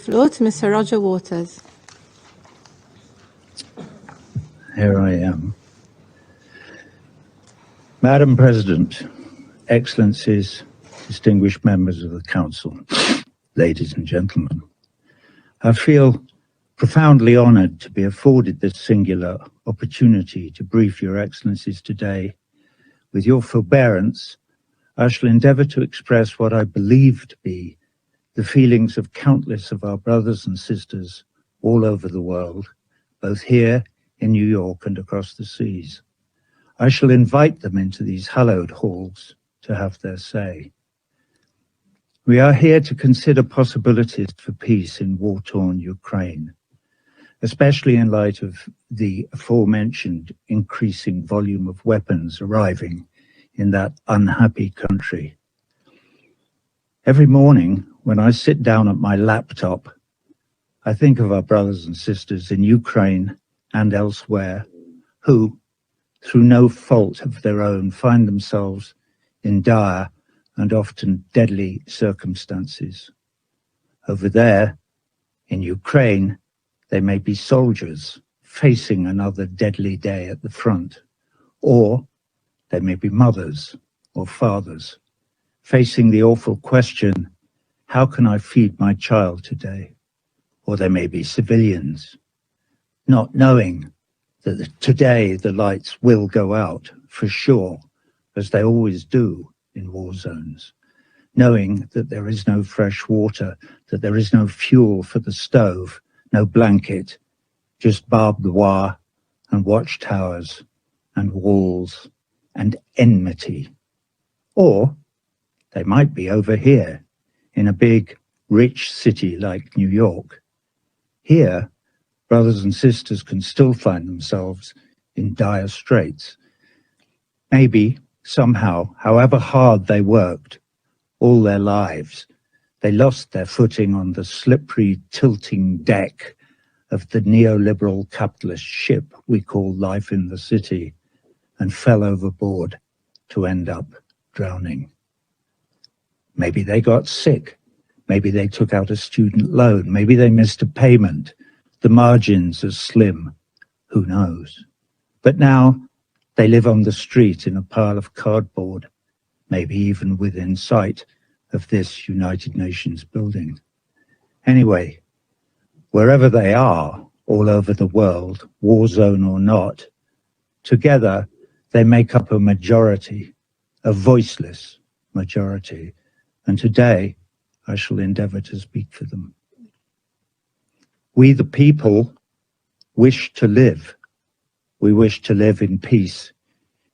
Floor to Mr. Roger Waters. Here I am. Madam President, Excellencies, distinguished members of the Council, ladies and gentlemen, I feel profoundly honoured to be afforded this singular opportunity to brief Your Excellencies today. With your forbearance, I shall endeavour to express what I believe to be the feelings of countless of our brothers and sisters all over the world, both here in New York and across the seas. I shall invite them into these hallowed halls to have their say. We are here to consider possibilities for peace in war-torn Ukraine, especially in light of the aforementioned increasing volume of weapons arriving in that unhappy country. Every morning, when I sit down at my laptop, I think of our brothers and sisters in Ukraine and elsewhere who, through no fault of their own, find themselves in dire and often deadly circumstances. Over there, in Ukraine, they may be soldiers facing another deadly day at the front, or they may be mothers or fathers facing the awful question, how can I feed my child today? Or they may be civilians, not knowing that today the lights will go out for sure, as they always do in war zones, knowing that there is no fresh water, that there is no fuel for the stove, no blanket, just barbed wire and watchtowers and walls and enmity. Or they might be over here in a big, rich city like New York. Here, brothers and sisters can still find themselves in dire straits. Maybe, somehow, however hard they worked all their lives, they lost their footing on the slippery, tilting deck of the neoliberal capitalist ship we call life in the city and fell overboard to end up drowning. Maybe they got sick. Maybe they took out a student loan. Maybe they missed a payment. The margins are slim. Who knows? But now they live on the street in a pile of cardboard, maybe even within sight of this United Nations building. Anyway, wherever they are, all over the world, war zone or not, together they make up a majority, a voiceless majority. And today, I shall endeavour to speak for them. We, the people, wish to live. We wish to live in peace,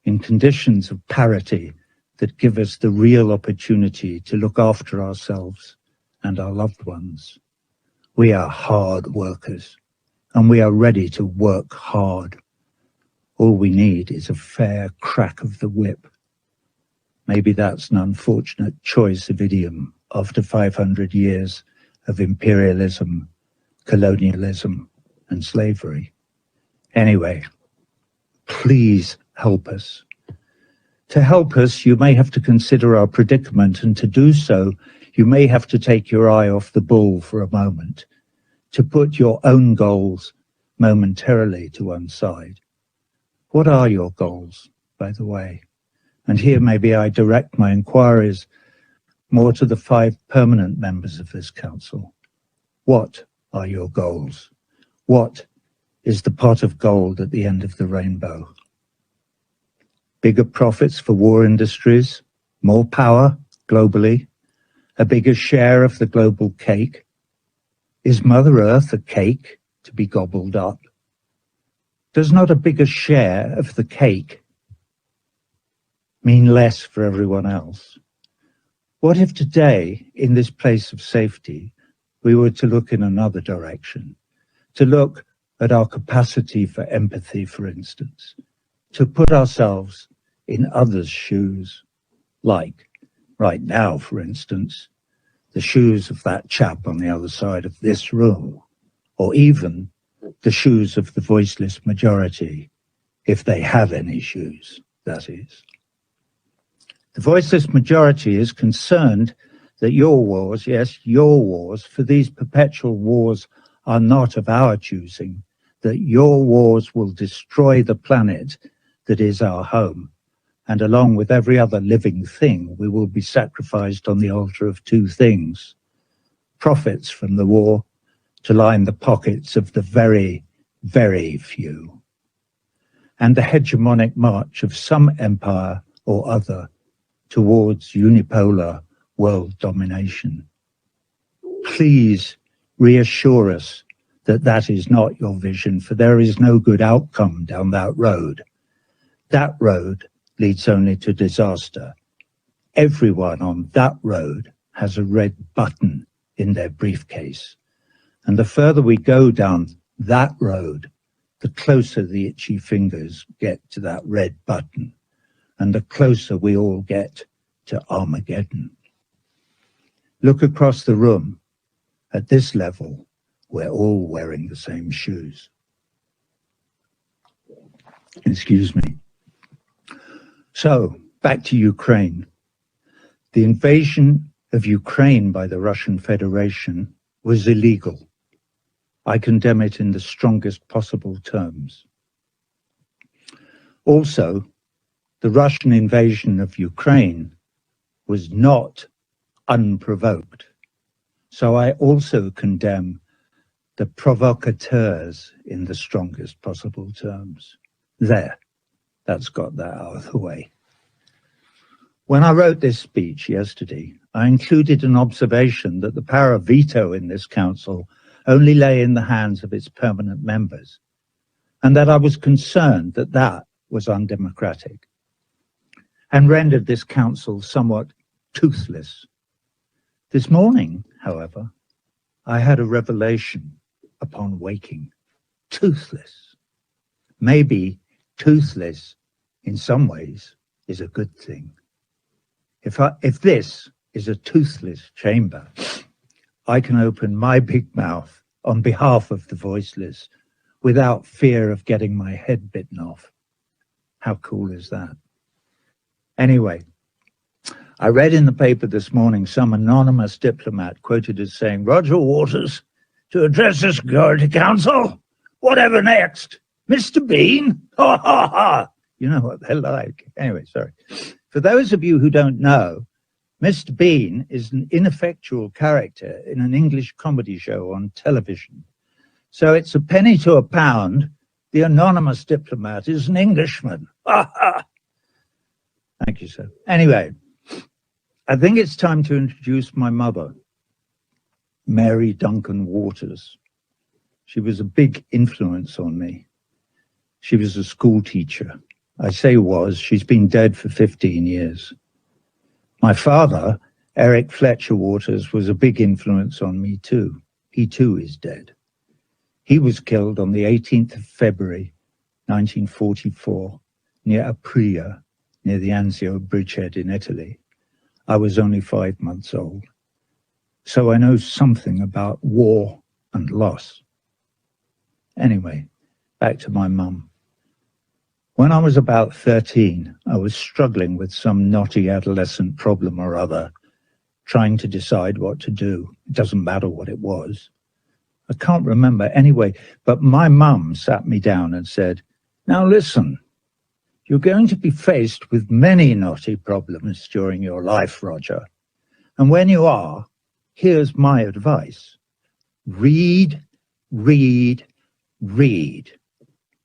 in conditions of parity that give us the real opportunity to look after ourselves and our loved ones. We are hard workers, and we are ready to work hard. All we need is a fair crack of the whip. Maybe that's an unfortunate choice of idiom after 500 years of imperialism, colonialism, and slavery. Anyway, please help us. To help us, you may have to consider our predicament, and to do so, you may have to take your eye off the ball for a moment, to put your own goals momentarily to one side. What are your goals, by the way? And here maybe I direct my inquiries more to the 5 permanent members of this council. What are your goals? What is the pot of gold at the end of the rainbow? Bigger profits for war industries, more power globally, a bigger share of the global cake? Is Mother Earth a cake to be gobbled up? Does not a bigger share of the cake mean less for everyone else? What if today, in this place of safety, we were to look in another direction, to look at our capacity for empathy, for instance, to put ourselves in others' shoes, like right now, for instance, the shoes of that chap on the other side of this room, or even the shoes of the voiceless majority, if they have any shoes, that is. The voiceless majority is concerned that your wars, yes, your wars, for these perpetual wars are not of our choosing, that your wars will destroy the planet that is our home. And along with every other living thing, we will be sacrificed on the altar of two things: profits from the war to line the pockets of the very, very few, and the hegemonic march of some empire or other towards unipolar world domination. Please reassure us that that is not your vision, for there is no good outcome down that road. That road leads only to disaster. Everyone on that road has a red button in their briefcase. And the further we go down that road, the closer the itchy fingers get to that red button, and the closer we all get to Armageddon. Look across the room. At this level, we're all wearing the same shoes. Excuse me. So, back to Ukraine. The invasion of Ukraine by the Russian Federation was illegal. I condemn it in the strongest possible terms. Also, the Russian invasion of Ukraine was not unprovoked. So I also condemn the provocateurs in the strongest possible terms. There, that's got that out of the way. When I wrote this speech yesterday, I included an observation that the power of veto in this council only lay in the hands of its permanent members, and that I was concerned that that was undemocratic and rendered this council somewhat toothless. This morning, however, I had a revelation upon waking. Toothless. Maybe toothless in some ways is a good thing. If this is a toothless chamber, I can open my big mouth on behalf of the voiceless without fear of getting my head bitten off. How cool is that? Anyway, I read in the paper this morning some anonymous diplomat quoted as saying, "Roger Waters, to address the Security Council, whatever next? Mr. Bean? Ha ha ha!" You know what they're like. Anyway, sorry. For those of you who don't know, Mr. Bean is an ineffectual character in an English comedy show on television. So it's a penny to a pound. The anonymous diplomat is an Englishman. Ha ha! Thank you, sir. Anyway, I think it's time to introduce my mother, Mary Duncan Waters. She was a big influence on me. She was a school teacher. I say was, she's been dead for 15 years. My father, Eric Fletcher Waters, was a big influence on me too. He too is dead. He was killed on the 18th of February, 1944, near Aprilia, near the Anzio bridgehead in Italy. I was only 5 months old. So I know something about war and loss. Anyway, back to my mum. When I was about 13, I was struggling with some knotty adolescent problem or other, trying to decide what to do. It doesn't matter what it was. I can't remember anyway, but my mum sat me down and said, "Now listen, you're going to be faced with many knotty problems during your life, Roger. And when you are, here's my advice. Read, read, read.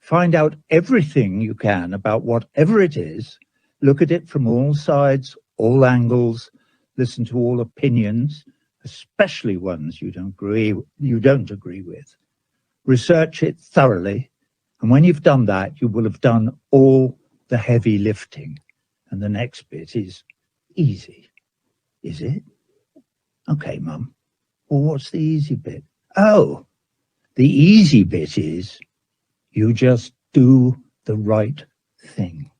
Find out everything you can about whatever it is. Look at it from all sides, all angles. Listen to all opinions, especially ones you don't agree with. Research it thoroughly. And when you've done that, you will have done all the heavy lifting. And the next bit is easy. Is it? Okay, Mum. Well, what's the easy bit? Oh, the easy bit is you just do the right thing."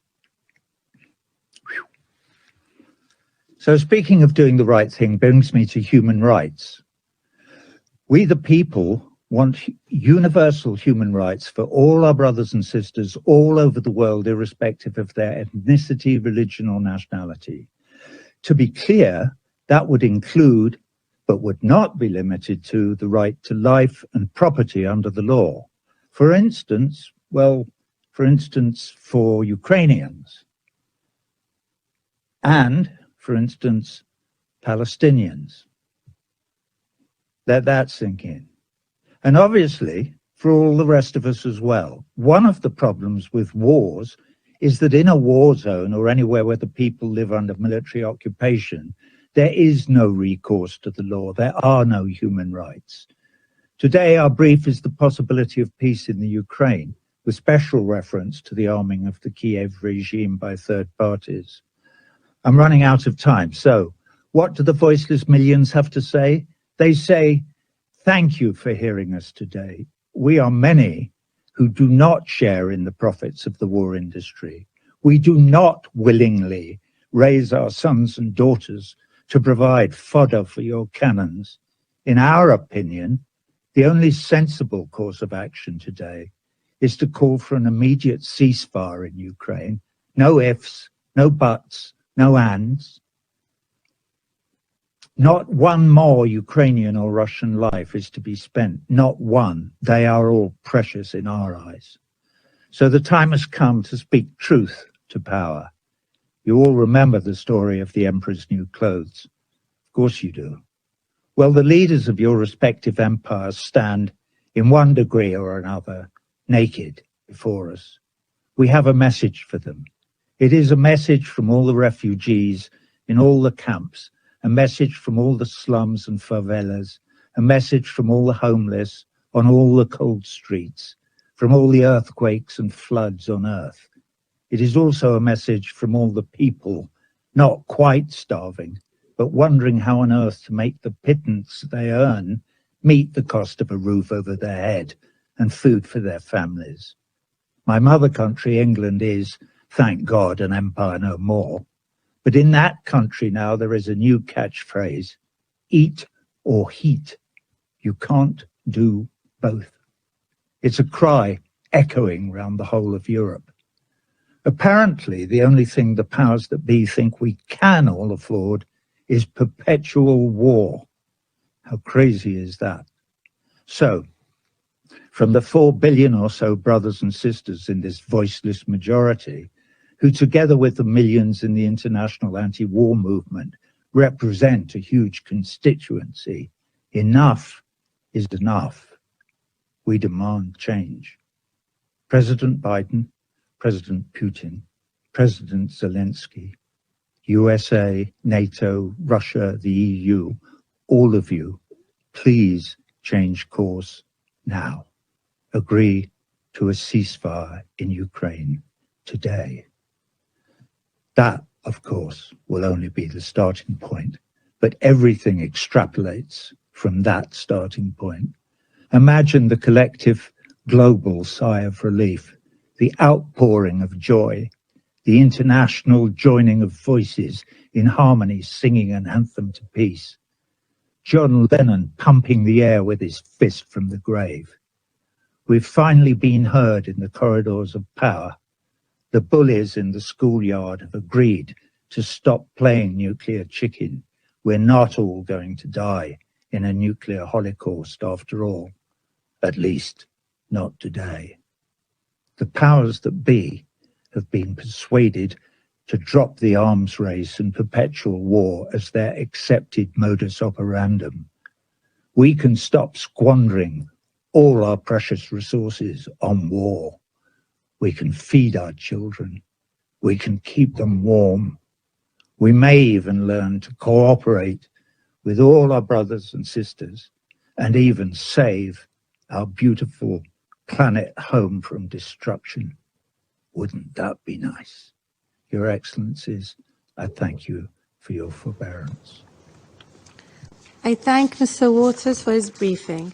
Whew. So speaking of doing the right thing brings me to human rights. We the people want universal human rights for all our brothers and sisters all over the world, irrespective of their ethnicity, religion, or nationality. To be clear, That would include, but would not be limited to, the right to life and property under the law. For instance, for Ukrainians and, for instance, Palestinians. Let that sink in. And obviously, for all the rest of us as well, one of the problems with wars is that in a war zone or anywhere where the people live under military occupation, there is no recourse to the law. There are no human rights. Today, our brief is the possibility of peace in the Ukraine, with special reference to the arming of the Kiev regime by third parties. I'm running out of time, so what do the voiceless millions have to say? They say, thank you for hearing us today. We are many who do not share in the profits of the war industry. We do not willingly raise our sons and daughters to provide fodder for your cannons. In our opinion, the only sensible course of action today is to call for an immediate ceasefire in Ukraine. No ifs, no buts, no ands. Not one more Ukrainian or Russian life is to be spent. Not one. They are all precious in our eyes. So the time has come to speak truth to power. You all remember the story of the emperor's new clothes. Of course you do. Well, the leaders of your respective empires stand, in one degree or another, naked before us. We have a message for them. It is a message from all the refugees in all the camps, a message from all the slums and favelas, a message from all the homeless on all the cold streets, from all the earthquakes and floods on earth. It is also a message from all the people, not quite starving, but wondering how on earth to make the pittance they earn meet the cost of a roof over their head and food for their families. My mother country, England, is, thank God, an empire no more. But in that country now there is a new catchphrase, eat or heat. You can't do both. It's a cry echoing round the whole of Europe. Apparently, the only thing the powers that be think we can all afford is perpetual war. How crazy is that? So, from the 4 billion or so brothers and sisters in this voiceless majority, who together with the millions in the international anti-war movement represent a huge constituency, enough is enough. We demand change. President Biden, President Putin, President Zelensky, USA, NATO, Russia, the EU, all of you, please change course now. Agree to a ceasefire in Ukraine today. That, of course, will only be the starting point, but everything extrapolates from that starting point. Imagine the collective global sigh of relief, the outpouring of joy, the international joining of voices in harmony singing an anthem to peace. John Lennon pumping the air with his fist from the grave. We've finally been heard in the corridors of power. The bullies in the schoolyard have agreed to stop playing nuclear chicken. We're not all going to die in a nuclear holocaust after all. At least, not today. The powers that be have been persuaded to drop the arms race and perpetual war as their accepted modus operandum. We can stop squandering all our precious resources on war. We can feed our children. We can keep them warm. We may even learn to cooperate with all our brothers and sisters and even save our beautiful planet home from destruction. Wouldn't that be nice? Your Excellencies, I thank you for your forbearance. I thank Mr. Waters for his briefing.